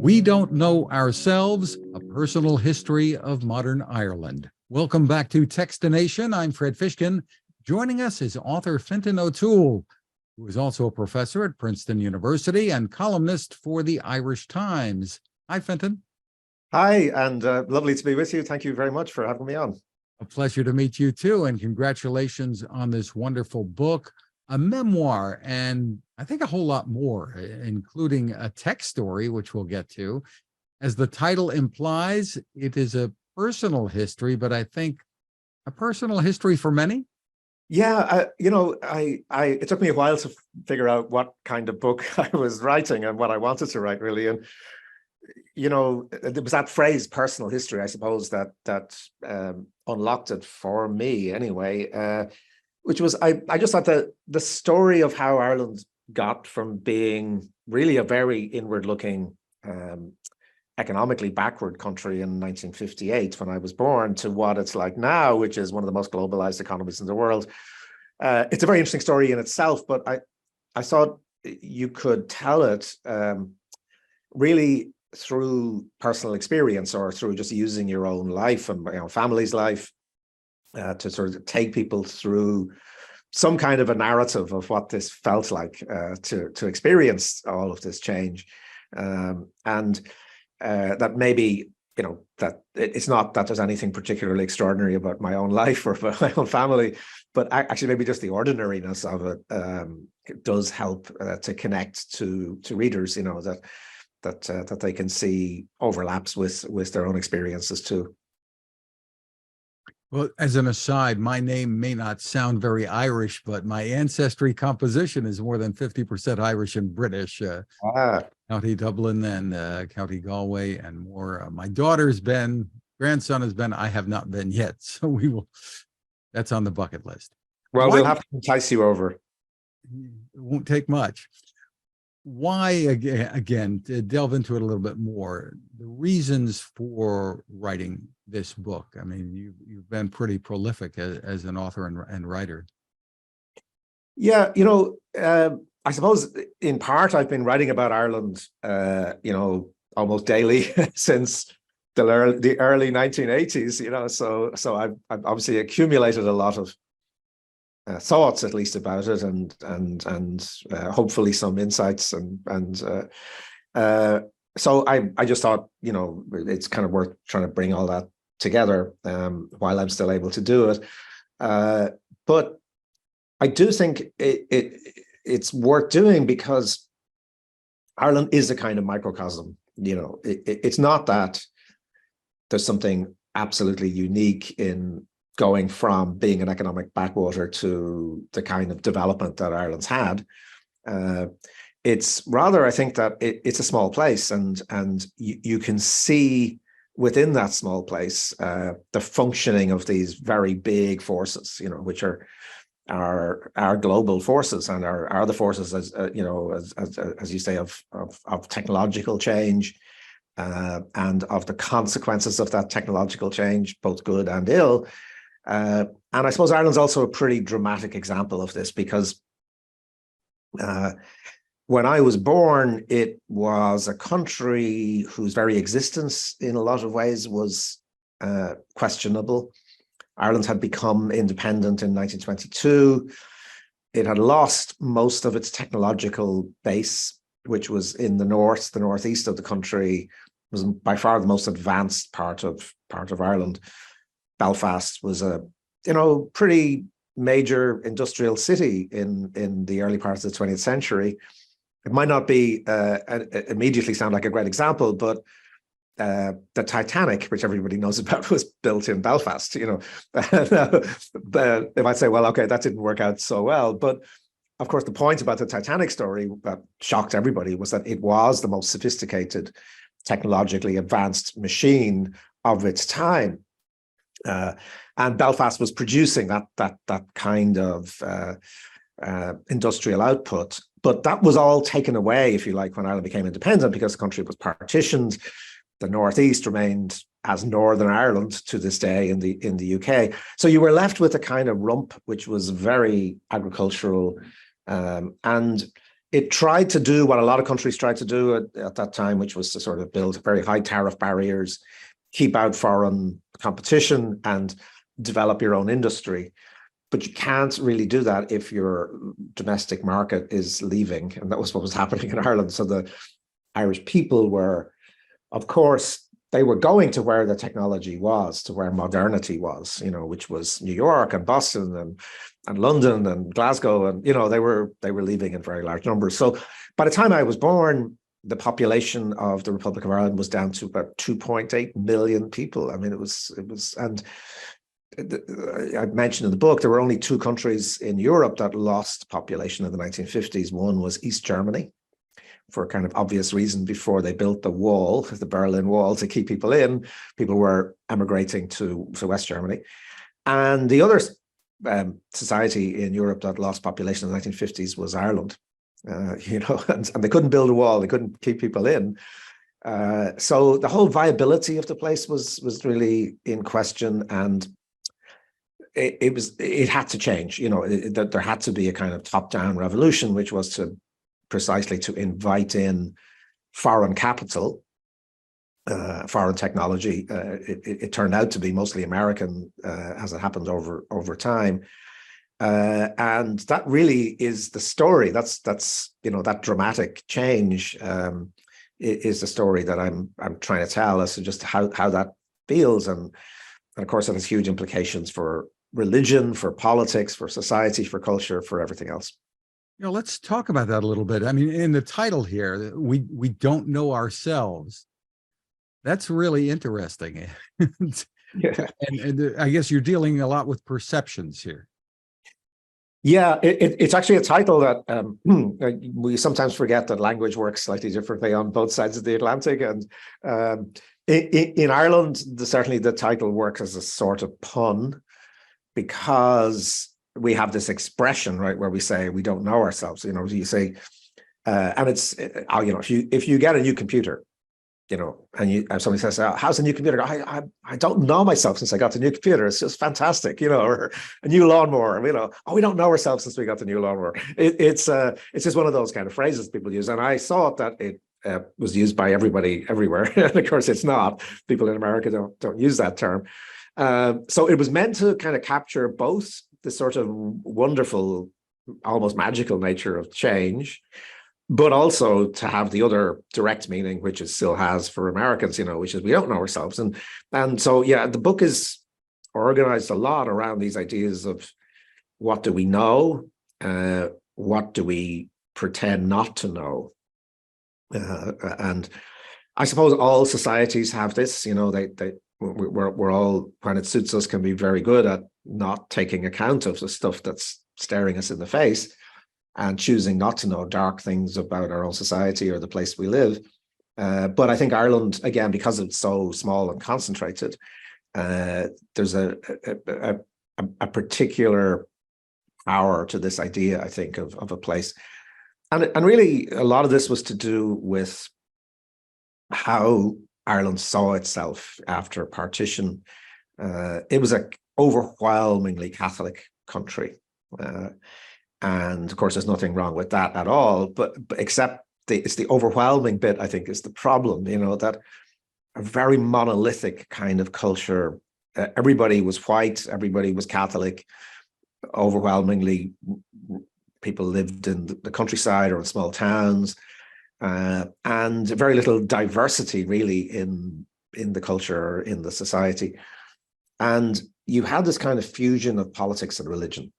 We Don't Know Ourselves, A Personal History of Modern Ireland. Welcome back to Techstination. I'm Fred Fishkin. Joining us is author Fintan O'Toole, who is also a professor at Princeton University and columnist for the Irish Times. Hi, Fintan. Hi, and lovely to be with you. Thank you very much for having me on. A pleasure to meet you too, and congratulations on this wonderful book, a memoir, and I think a whole lot more, including a tech story, which we'll get to. As the title implies, it is a personal history, but I think a personal history for many. Yeah, it took me a while to figure out what kind of book I was writing and what I wanted to write, really. And there was that phrase "personal history," I suppose, that unlocked it for me anyway. Which was I just thought that the story of how Ireland got from being really a very inward-looking, economically backward country in 1958 when I was born to what it's like now, which is one of the most globalized economies in the world. It's a very interesting story in itself, but I thought you could tell it really through personal experience or through just using your own life and family's life to sort of take people through some kind of a narrative of what this felt like to experience all of this change, and that maybe that it's not that there's anything particularly extraordinary about my own life or about my own family, but actually maybe just the ordinariness of it it does help to connect to readers, that they can see overlaps with their own experiences too. Well, as an aside, my name may not sound very Irish, but my ancestry composition is more than 50% Irish and British. County Dublin and County Galway and more. My daughter's been, grandson has been, I have not been yet. So we will, that's on the bucket list. Well, we'll have to entice you over. It won't take much. Why, again, to delve into it a little bit more, the reasons for writing this book. I mean, you've been pretty prolific as an author and writer. Yeah, I suppose in part I've been writing about Ireland, almost daily since the early 1980s. So I've obviously accumulated a lot of thoughts, at least, about it, and hopefully some insights, and so I just thought it's kind of worth trying to bring all that together while I'm still able to do it. But I do think it's worth doing because Ireland is a kind of microcosm. It's not that there's something absolutely unique in going from being an economic backwater to the kind of development that Ireland's had. It's rather, I think, that it's a small place, and you can see within that small place the functioning of these very big forces, which are global forces and are the forces, as you say, of technological change and of the consequences of that technological change, both good and ill. And I suppose Ireland's also a pretty dramatic example of this, because when I was born, it was a country whose very existence in a lot of ways was questionable. Ireland had become independent in 1922. It had lost most of its technological base, which was in the northeast of the country, was by far the most advanced part of Ireland. Belfast was a pretty major industrial city in the early parts of the 20th century. It might not be immediately sound like a great example, but the Titanic, which everybody knows about, was built in Belfast. They might say, well, okay, that didn't work out so well. But of course, the point about the Titanic story that shocked everybody was that it was the most sophisticated, technologically advanced machine of its time. And Belfast was producing that kind of industrial output. But that was all taken away, if you like, when Ireland became independent, because the country was partitioned. The northeast remained as Northern Ireland to this day in the UK. So you were left with a kind of rump which was very agricultural, and it tried to do what a lot of countries tried to do at that time, which was to sort of build very high tariff barriers, keep out foreign competition, and develop your own industry. But you can't really do that if your domestic market is leaving. And that was what was happening in Ireland. So the Irish people were, of course, they were going to where the technology was, to where modernity was, which was New York and Boston and London and Glasgow. And, they were leaving in very large numbers. So by the time I was born, the population of the Republic of Ireland was down to about 2.8 million people. I mean, it was, and I mentioned in the book, there were only two countries in Europe that lost population in the 1950s. One was East Germany, for a kind of obvious reason. Before they built the wall, the Berlin Wall, to keep people in, people were emigrating to West Germany. And the other society in Europe that lost population in the 1950s was Ireland. And they couldn't build a wall, they couldn't keep people in. So the whole viability of the place was really in question, and it had to change. There had to be a kind of top-down revolution, which was precisely to invite in foreign capital, foreign technology. It turned out to be mostly American, as it happened over time. And that really is the story. That's that dramatic change is the story that I'm trying to tell, as to just how that feels, and of course it has huge implications for religion, for politics, for society, for culture, for everything else. Let's talk about that a little bit. I mean, in the title here, we don't know ourselves. That's really interesting. Yeah. And I guess you're dealing a lot with perceptions here. Yeah, it's actually a title that we sometimes forget that language works slightly differently on both sides of the Atlantic. And in Ireland, certainly the title works as a sort of pun, because we have this expression, right, where we say we don't know ourselves. You say, and it's, if you get a new computer, and somebody says, how's the new computer? I don't know myself since I got the new computer. It's just fantastic, or a new lawnmower. We don't know ourselves since we got the new lawnmower. It's just one of those kind of phrases people use. And I thought that it was used by everybody everywhere. And of course it's not. People in America don't use that term. So it was meant to kind of capture both the sort of wonderful, almost magical nature of change, but also to have the other direct meaning, which it still has for Americans, which is we don't know ourselves. And so, yeah, the book is organized a lot around these ideas of what do we know, what do we pretend not to know. And I suppose all societies have this, we're all, when it suits us, can be very good at not taking account of the stuff that's staring us in the face, and choosing not to know dark things about our own society or the place we live. But I think Ireland, again, because it's so small and concentrated, there's a particular power to this idea, I think, of a place. And really, a lot of this was to do with how Ireland saw itself after partition. It was an overwhelmingly Catholic country. And of course, there's nothing wrong with that at all, but except it's the overwhelming bit, I think, is the problem, that a very monolithic kind of culture. Everybody was white, everybody was Catholic. Overwhelmingly, people lived in the countryside or in small towns, and very little diversity really in the culture, in the society. And you had this kind of fusion of politics and religion.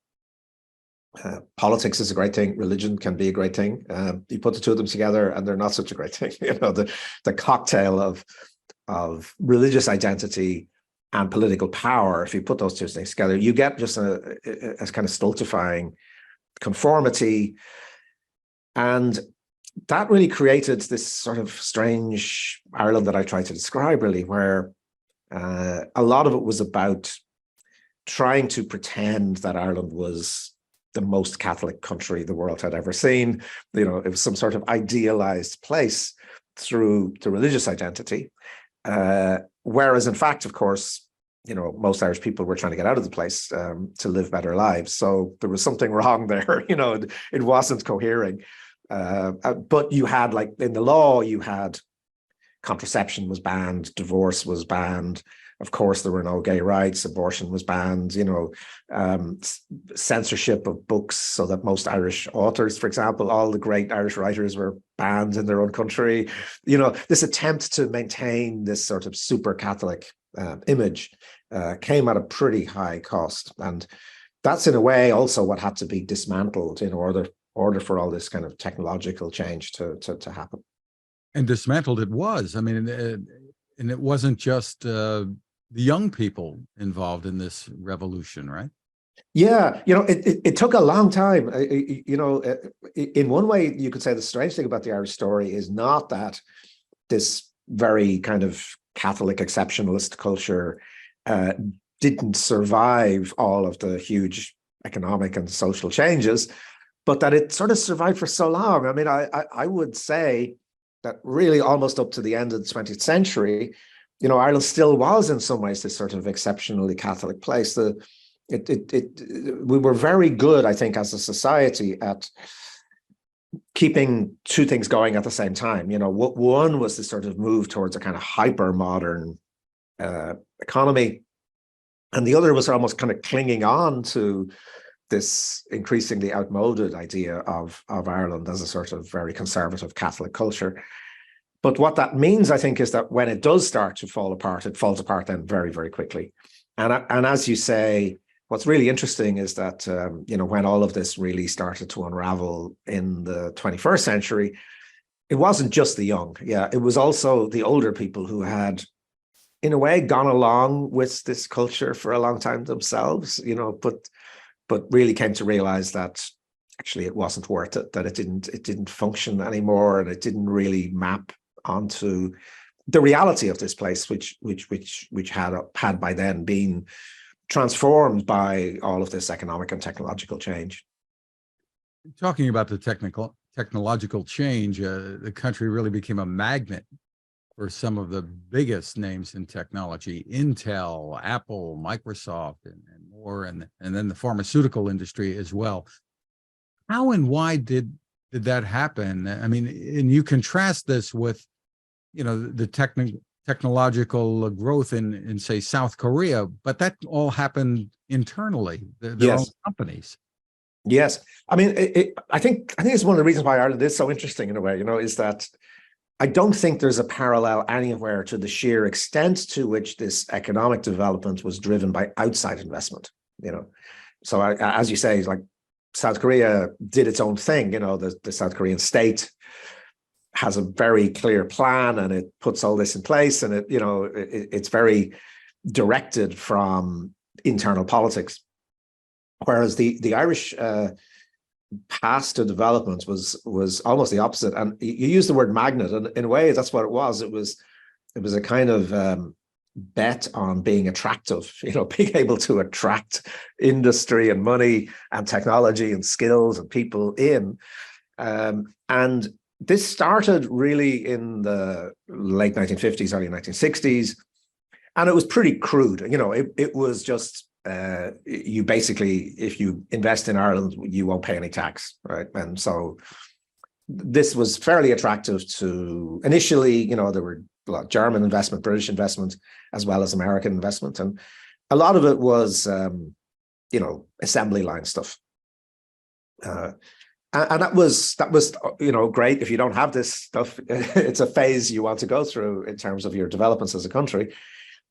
Politics is a great thing. Religion can be a great thing. You put the two of them together, and they're not such a great thing. The cocktail of religious identity and political power. If you put those two things together, you get just a kind of stultifying conformity, and that really created this sort of strange Ireland that I tried to describe, really, where a lot of it was about trying to pretend that Ireland was the most Catholic country the world had ever seen. It was some sort of idealized place through the religious identity. Whereas in fact, of course, most Irish people were trying to get out of the place to live better lives. So there was something wrong there. It wasn't cohering. But you had, like, in the law, you had contraception was banned, divorce was banned. Of course, there were no gay rights, abortion was banned, censorship of books, so that most Irish authors, for example, all the great Irish writers were banned in their own country. This attempt to maintain this sort of super Catholic image came at a pretty high cost. And that's in a way also what had to be dismantled in order for all this kind of technological change to happen. And dismantled it was. I mean, and it wasn't just the young people involved in this revolution, right? Yeah, it took a long time. In one way, you could say the strange thing about the Irish story is not that this very kind of Catholic exceptionalist culture didn't survive all of the huge economic and social changes, but that it sort of survived for so long. I mean, I would say that really almost up to the end of the 20th century, Ireland still was in some ways this sort of exceptionally Catholic place. We were very good, I think, as a society at keeping two things going at the same time. One was this sort of move towards a kind of hyper modern economy, and the other was almost kind of clinging on to this increasingly outmoded idea of Ireland as a sort of very conservative Catholic culture. But what that means, I think, is that when it does start to fall apart, it falls apart then very, very quickly. And as you say, what's really interesting is that, when all of this really started to unravel in the 21st century, it wasn't just the young. Yeah, it was also the older people who had, in a way, gone along with this culture for a long time themselves, but really came to realize that actually it wasn't worth it, that it didn't function anymore, and it didn't really map onto the reality of this place, which had by then been transformed by all of this economic and technological change. Talking about the technological change, the country really became a magnet for some of the biggest names in technology: Intel, Apple, Microsoft, and more, and then the pharmaceutical industry as well. How and why did that happen? I mean, and you contrast this with, the technological growth in say South Korea, but that all happened internally, their own companies. Yes, I mean, I think it's one of the reasons why Ireland is so interesting in a way. Is that I don't think there's a parallel anywhere to the sheer extent to which this economic development was driven by outside investment. So as you say, like, South Korea did its own thing. The South Korean state has a very clear plan, and it puts all this in place, and it's very directed from internal politics. Whereas the Irish path to development was almost the opposite. And you use the word magnet, and in a way, that's what it was. It was a kind of bet on being attractive, being able to attract industry and money and technology and skills and people in. And this started really in the late 1950s, early 1960s. And it was pretty crude. It was just, you basically, if you invest in Ireland, you won't pay any tax, right? And so this was fairly attractive to, initially, there were a lot of German investment, British investment, as well as American investment. And a lot of it was, assembly line stuff. And that was great. If you don't have this stuff, it's a phase you want to go through in terms of your developments as a country.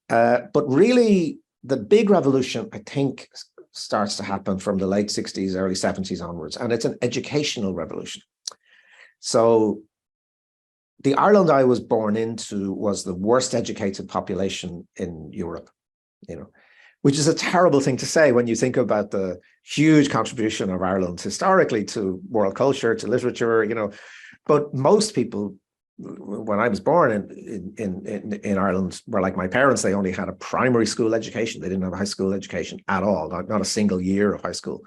But really, the big revolution, I think, starts to happen from the late 60s, early 70s onwards, and it's an educational revolution. So the Ireland I was born into was the worst educated population in Europe, which is a terrible thing to say when you think about the huge contribution of Ireland historically to world culture, to literature, but most people, when I was born in Ireland, were like my parents. They only had a primary school education. They didn't have a high school education at all, not a single year of high school.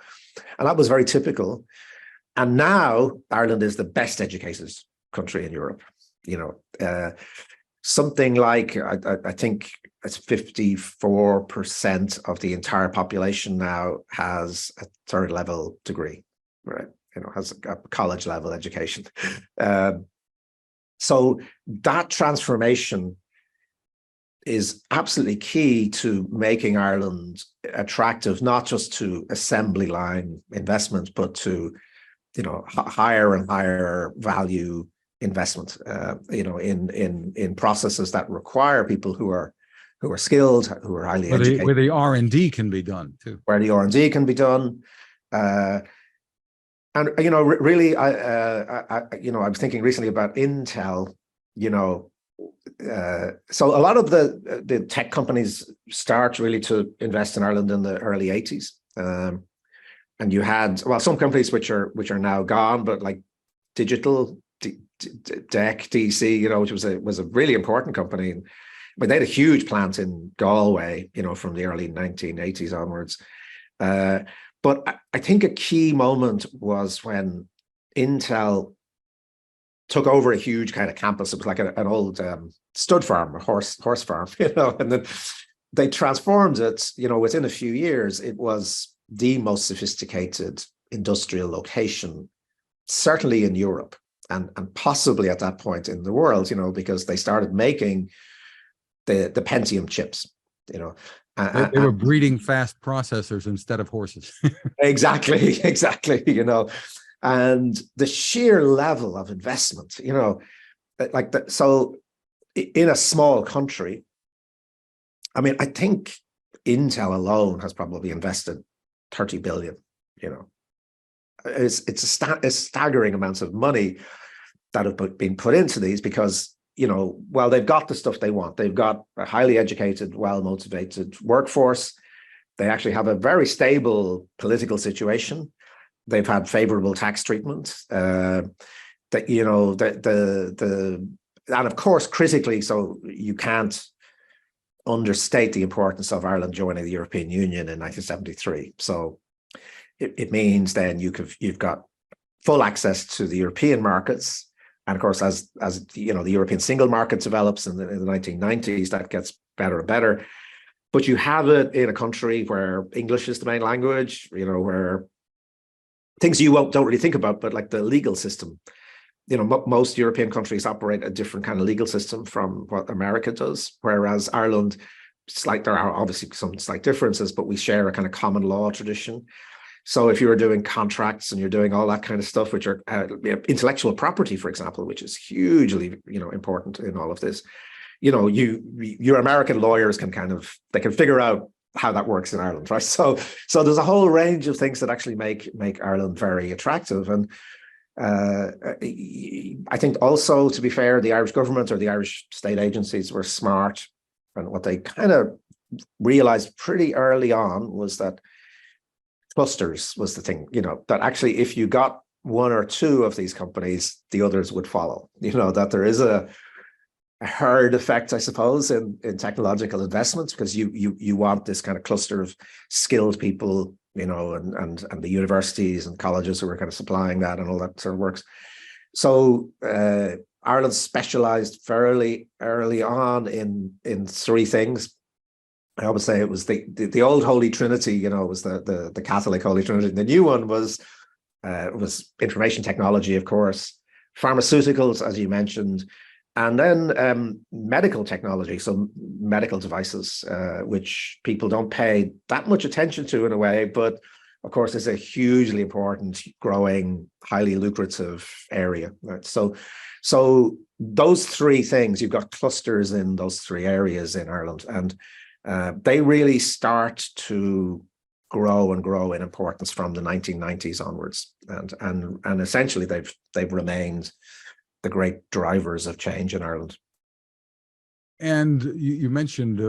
And that was very typical. And now Ireland is the best educated country in Europe. Something like, I think it's 54% of the entire population now has a third level degree, right? has a college level education. So that transformation is absolutely key to making Ireland attractive, not just to assembly line investment, but to, higher and higher value investment, in processes that require people who are skilled, who are highly educated. Where the R&D can be done too. Where the R&D can be done. And, really, I was thinking recently about Intel, so a lot of the tech companies start really to invest in Ireland in the early 80s. And you had, some companies which are now gone, but like Digital, Deck, DC, which was a really important company. But they had a huge plant in Galway, from the early 1980s onwards. But I think a key moment was when Intel took over a huge kind of campus. It was like an old stud farm, a horse farm, and then they transformed it, within a few years. It was the most sophisticated industrial location, certainly in Europe and possibly at that point in the world, because they started making the Pentium chips, They were breeding fast processors instead of horses. Exactly. And the sheer level of investment, like that. So in a small country, I mean, I think Intel alone has probably invested 30 billion, it's a staggering amounts of money that have been put into these because, they've got the stuff they want. They've got a highly educated, well-motivated workforce. They actually have a very stable political situation. They've had favorable tax treatment. And of course, critically, so you can't understate the importance of Ireland joining the European Union in 1973. So it means then you've got full access to the European markets. And of course, as the European single market develops in the 1990s, that gets better and better. But you have it in a country where English is the main language, where things you don't really think about, but like the legal system, most European countries operate a different kind of legal system from what America does, whereas Ireland, there are obviously some slight differences, but we share a kind of common law tradition. So if you were doing contracts and you're doing all that kind of stuff, which are intellectual property, for example, which is hugely, important in all of this, your American lawyers can they can figure out how that works in Ireland, right? So there's a whole range of things that actually make Ireland very attractive. And I think also, to be fair, the Irish government or the Irish state agencies were smart. And what they kind of realized pretty early on was that clusters was the thing, that actually if you got one or two of these companies, the others would follow, that there is a herd effect, I suppose, in technological investments, because you want this kind of cluster of skilled people, and the universities and colleges who are kind of supplying that and all that sort of works. So Ireland specialized fairly early on in three things. I would say it was the old Holy Trinity, was the Catholic Holy Trinity. The new one was information technology, of course, pharmaceuticals, as you mentioned, and then medical technology, so medical devices, which people don't pay that much attention to in a way, but of course is a hugely important, growing, highly lucrative area. Right? So those three things, you've got clusters in those three areas in Ireland, and they really start to grow in importance from the 1990s onwards, and essentially they've remained the great drivers of change in Ireland. And you mentioned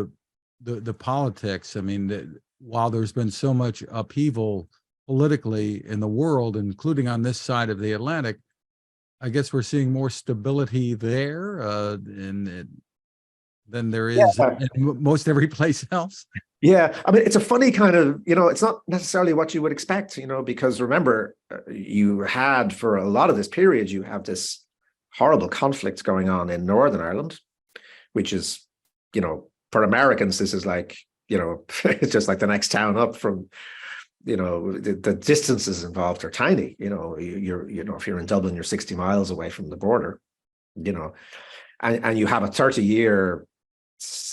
the politics. I mean, while there's been so much upheaval politically in the world, including on this side of the Atlantic, I guess we're seeing more stability there than there is in most every place else. Yeah, I mean, it's a funny kind of, it's not necessarily what you would expect, because remember, you had for a lot of this period, you have this horrible conflict going on in Northern Ireland, which is, for Americans, this is like, it's just like the next town up from the distances involved are tiny. If you're in Dublin, you're 60 miles away from the border, and you have a 30-year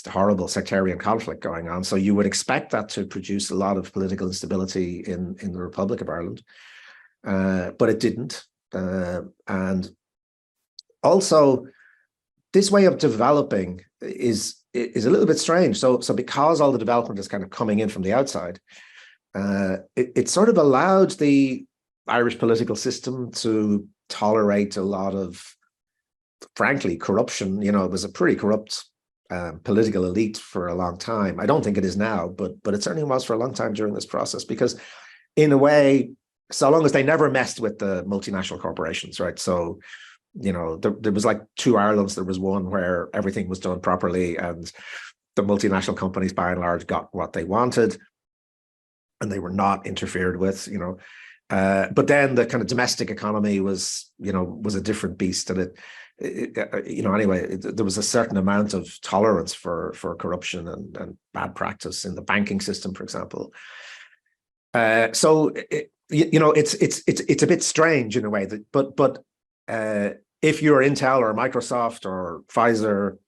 horrible sectarian conflict going on. So you would expect that to produce a lot of political instability in the Republic of Ireland, but it didn't. And also, this way of developing is a little bit strange. So because all the development is kind of coming in from the outside, it sort of allowed the Irish political system to tolerate a lot of, frankly, corruption. It was a pretty corrupt political elite for a long time. I don't think it is now, but it certainly was for a long time during this process, because in a way, so long as they never messed with the multinational corporations, right? So, there was like two Irelands. There was one where everything was done properly and the multinational companies by and large got what they wanted and they were not interfered with, but then the kind of domestic economy was a different beast. And anyway, there was a certain amount of tolerance for corruption and bad practice in the banking system, for example. So it's a bit strange in a way but if you're Intel or Microsoft or Pfizer,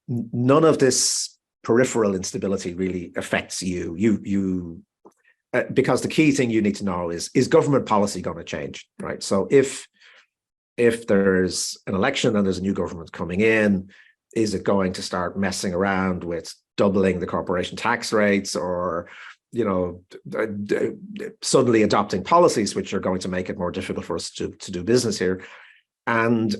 none of this peripheral instability really affects you. Because the key thing you need to know is government policy going to change, right? So if there's an election and there's a new government coming in, is it going to start messing around with doubling the corporation tax rates, or suddenly adopting policies which are going to make it more difficult for us to do business here? And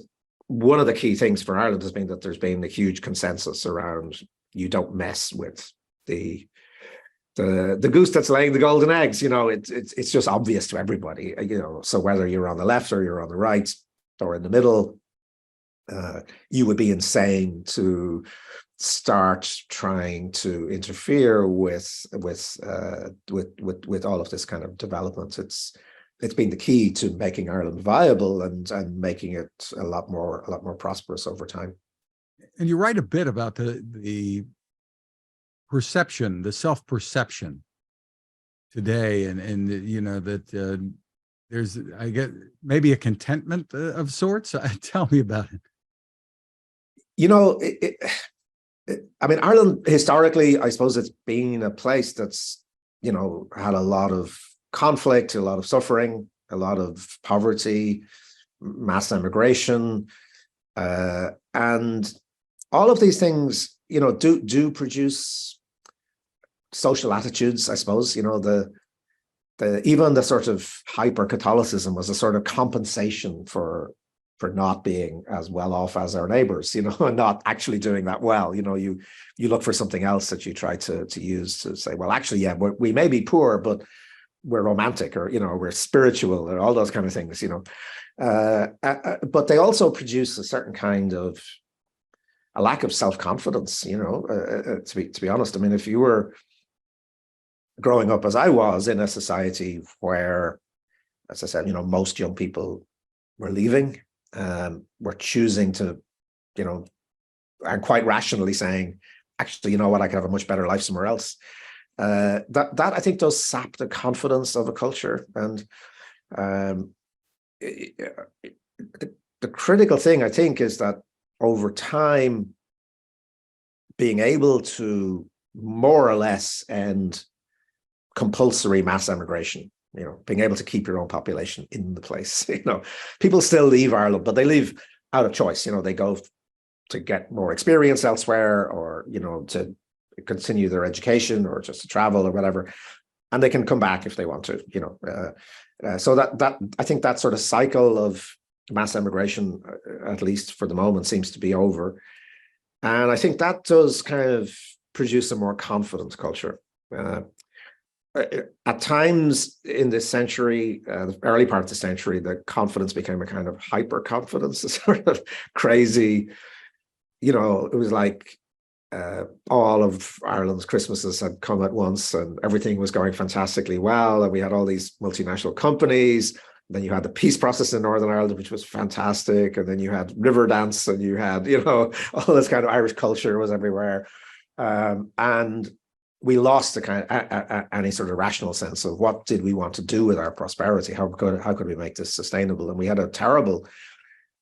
one of the key things for Ireland has been that there's been a huge consensus around you don't mess with the goose that's laying the golden eggs. It's just obvious to everybody. So whether you're on the left or you're on the right or in the middle, you would be insane to start trying to interfere with all of this kind of development. It's been the key to making Ireland viable and making it a lot more prosperous over time. And you write a bit about the perception, the self-perception today, and that there's, I get, maybe a contentment of sorts. Tell me about it. Ireland historically, I suppose it's been a place that's had a lot of conflict, a lot of suffering, a lot of poverty, mass emigration, and all of these things, do produce social attitudes. I suppose even the sort of hyper-Catholicism was a sort of compensation for not being as well off as our neighbors, and not actually doing that well. You look for something else that you try to use to say, well, actually, yeah, we may be poor, but we're romantic, or we're spiritual, or all those kind of things. But they also produce a certain kind of a lack of self-confidence. To be honest, if you were growing up as I was in a society where, as I said, most young people were leaving, were choosing to, and quite rationally saying, actually, you know what, I could have a much better life somewhere else. That I think does sap the confidence of a culture. And the critical thing, I think, is that over time, being able to more or less end compulsory mass emigration, being able to keep your own population in the place. People still leave Ireland, but they leave out of choice. They go to get more experience elsewhere, or to continue their education, or just to travel or whatever, and they can come back if they want to. So that I think that sort of cycle of mass emigration, at least for the moment, seems to be over, and I think that does kind of produce a more confident culture. At times in this century, the early part of the century, the confidence became a kind of hyper confidence, a sort of crazy. It was like all of Ireland's Christmases had come at once, and everything was going fantastically well, and we had all these multinational companies. Then you had the peace process in Northern Ireland, which was fantastic, and then you had river dance, and you had all this kind of Irish culture was everywhere, and we lost the kind of any sort of rational sense of what did we want to do with our prosperity? How could we make this sustainable? And we had a terrible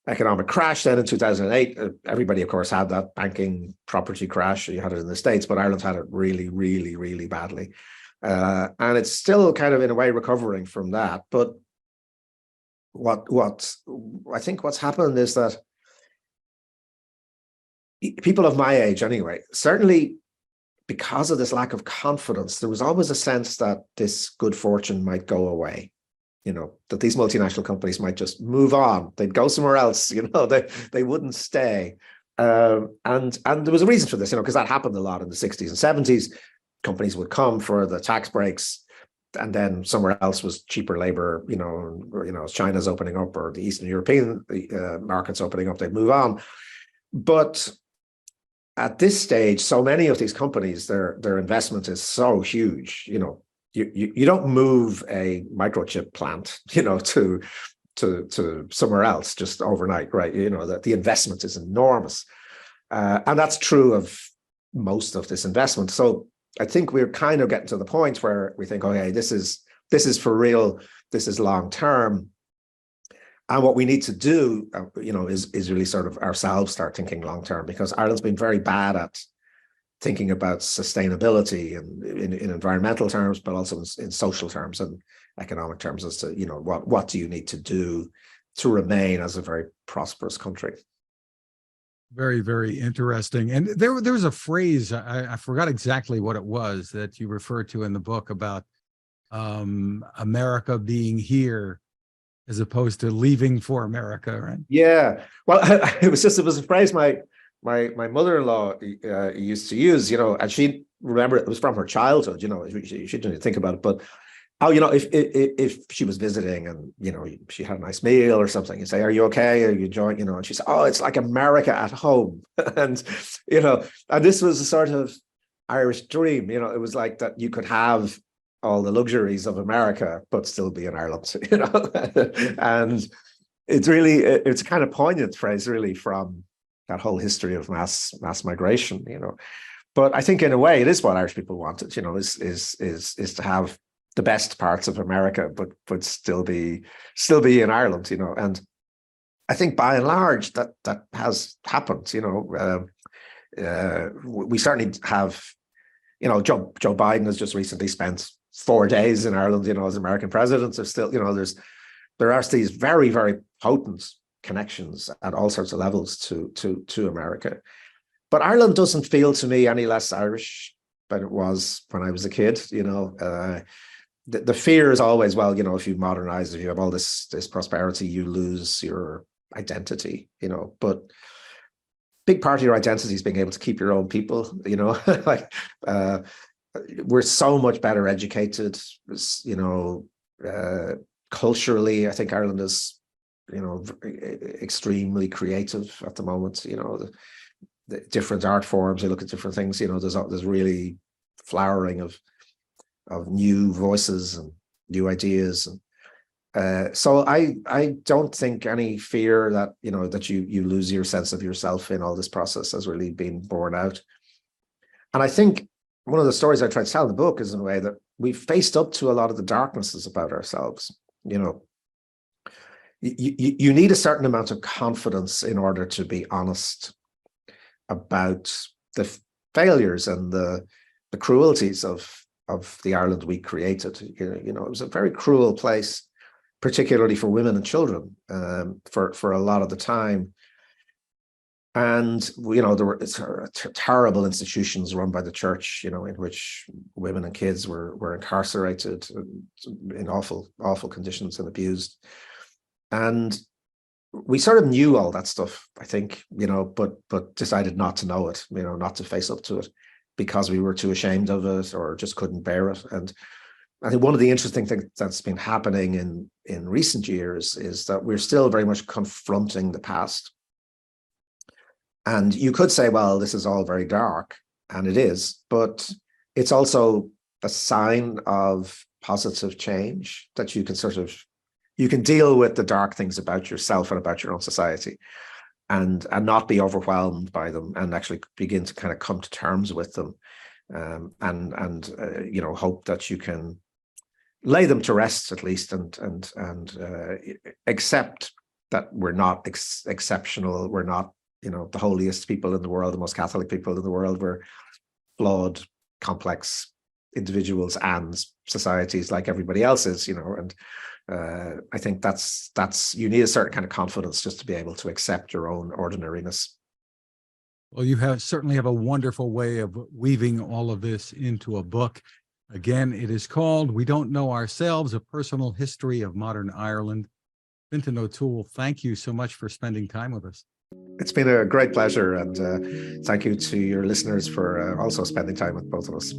economic crash then in 2008. Everybody, of course, had that banking property crash. You had it in the States, but Ireland had it really, really, really badly. And it's still kind of in a way recovering from that. But what I think what's happened is that people of my age anyway, certainly because of this lack of confidence, there was always a sense that this good fortune might go away. You know, that these multinational companies might just move on. They'd go somewhere else, you know, they wouldn't stay. And there was a reason for this, you know, because that happened a lot in the 60s and 70s. Companies would come for the tax breaks, and then somewhere else was cheaper labor, you know, as China's opening up or the Eastern European markets opening up, they'd move on. But at this stage, so many of these companies, their investment is so huge, you know, you don't move a microchip plant, you know, to somewhere else just overnight, right? You know, that the investment is enormous. And that's true of most of this investment. So I think we're kind of getting to the point where we think, okay, this is for real, this is long term. And what we need to do, you know, is really sort of ourselves start thinking long term, because Ireland's been very bad at thinking about sustainability and in environmental terms, but also in social terms and economic terms as to, you know, what do you need to do to remain as a very prosperous country. Very, very interesting. And there was a phrase, I forgot exactly what it was, that you referred to in the book about America being here as opposed to leaving for America, right? Yeah. Well, it was a phrase my mother-in-law used to use, you know, and she remember it was from her childhood, you know, she didn't think about it, but oh, you know, if she was visiting and, you know, she had a nice meal or something, you say, are you okay? Are you enjoying, you know, and she said, oh, it's like America at home. And, you know, and this was a sort of Irish dream, you know, it was like that you could have all the luxuries of America, but still be in Ireland, you know, and it's kind of poignant phrase really from that whole history of mass migration, you know. But I think in a way it is what Irish people wanted, you know, is to have the best parts of America, but still be in Ireland, you know. And I think by and large that has happened, you know. We certainly have, you know, Joe Biden has just recently spent 4 days in Ireland, you know, as American president. There's still, you know, there are these very, very potent connections at all sorts of levels to America. But Ireland doesn't feel to me any less Irish than it was when I was a kid, you know. The fear is always, well, you know, if you modernize, if you have all this prosperity, you lose your identity, you know. But big part of your identity is being able to keep your own people, you know. Like we're so much better educated, you know, culturally. I think Ireland is, you know, extremely creative at the moment, you know, the different art forms, you look at different things, you know, there's really flowering of new voices and new ideas. And so I don't think any fear that, you know, that you lose your sense of yourself in all this process has really been borne out. And I think one of the stories I try to tell in the book is in a way that we've faced up to a lot of the darknesses about ourselves. You know, you need a certain amount of confidence in order to be honest about the failures and the cruelties of the Ireland we created. You know, it was a very cruel place, particularly for women and children, for a lot of the time. And, you know, there were terrible institutions run by the church, you know, in which women and kids were incarcerated in awful conditions and abused. And we sort of knew all that stuff, I think, you know, but decided not to know it, you know, not to face up to it because we were too ashamed of it or just couldn't bear it. And I think one of the interesting things that's been happening in recent years is that we're still very much confronting the past. And you could say, well, this is all very dark, and it is, but it's also a sign of positive change that you can deal with the dark things about yourself and about your own society and not be overwhelmed by them and actually begin to kind of come to terms with them. you know, hope that you can lay them to rest at least, and accept that we're not exceptional. We're not, you know, the holiest people in the world, the most Catholic people in the world. We're flawed, complex individuals and societies like everybody else is, you know. And I think that's you need a certain kind of confidence just to be able to accept your own ordinariness. Well, you certainly have a wonderful way of weaving all of this into a book. Again, it is called We Don't Know Ourselves, A Personal History of Modern Ireland. Fintan O'Toole, thank you so much for spending time with us. It's been a great pleasure, and thank you to your listeners for also spending time with both of us.